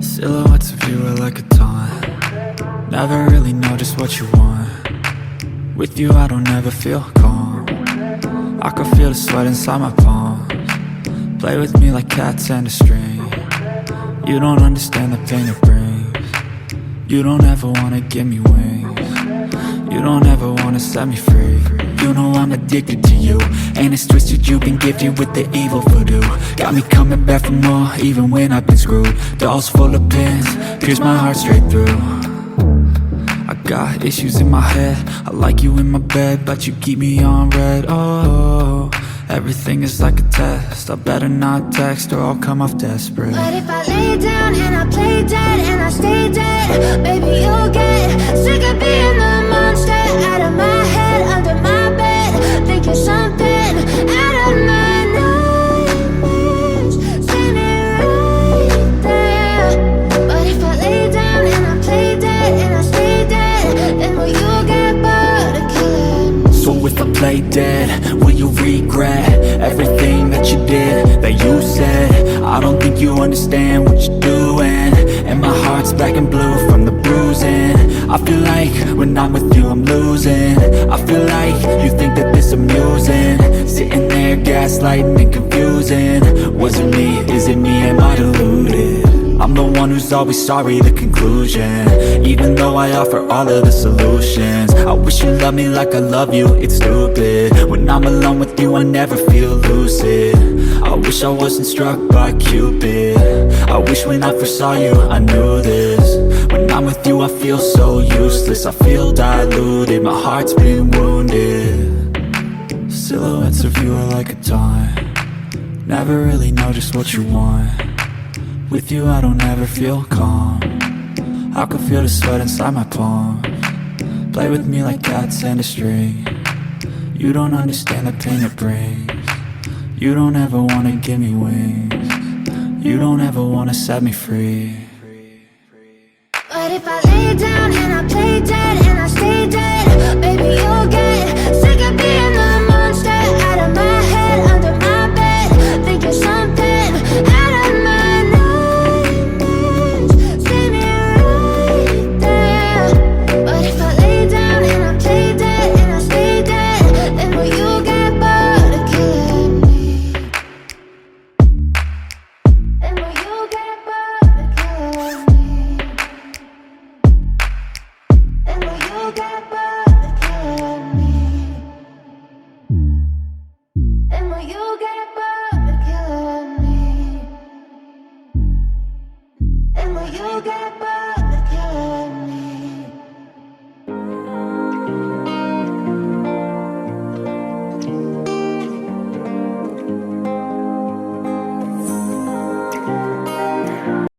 Silhouettes of you are like a taunt. Never really know just what you want. With you I don't ever feel calm. I can feel the sweat inside my palms. Play with me like cats and a string. You don't understand the pain it brings. You don't ever wanna give me wings. You don't ever wanna set me free. You know I'm addicted to you, and it's twisted, you've been gifted with the evil voodoo. Got me coming back for more, even when I've been screwed. Dolls full of pins, pierce my heart straight through. I got issues in my head, I like you in my bed, but you keep me on red. Oh, everything is like a test, I better not text or I'll come off desperate. But if I lay down and I play dead and I stay dead, baby, you'll get sick of being the monster out of my head, under my bed, thinking something out of my nightmares, standing right there. But if I lay down and I play dead and I stay dead, then will you get bored of killing me? So if I play dead, will you regret everything that you did, that you said? I don't think you understand what you're doing, and my heart's black and blue from the bruising. I feel like when I'm with you I'm losing. I feel like you think that this amusing, sitting there gaslighting and confusing. Was it me? Is it me? Am I deluded? I'm the one who's always sorry, the conclusion, even though I offer all of the solutions. I wish you loved me like I love you, it's stupid. When I'm alone with you I never feel lucid. I wish I wasn't struck by Cupid. I wish when I first saw you I knew this. When I'm with you I feel so useless, I feel diluted, my heart's been wounded. Silhouettes of you are like a taunt, never really know just what you want. With you I don't ever feel calm, I can feel the sweat inside my palms. Play with me like cats and a string, you don't understand the pain it brings. You don't ever wanna give me wings, you don't ever wanna set me free. But if I lay down and I play dead and I stay dead, baby, you'll get sick of being the monster out of my head, under my bed, thinking something out of my nightmares, standing right there. But if I lay down and I play dead and I stay dead, then will you get bored of killing me? Then will you get bored of killing me? Then will you get bored of killing me? Then will you get bored of killing me? Then will you get bored?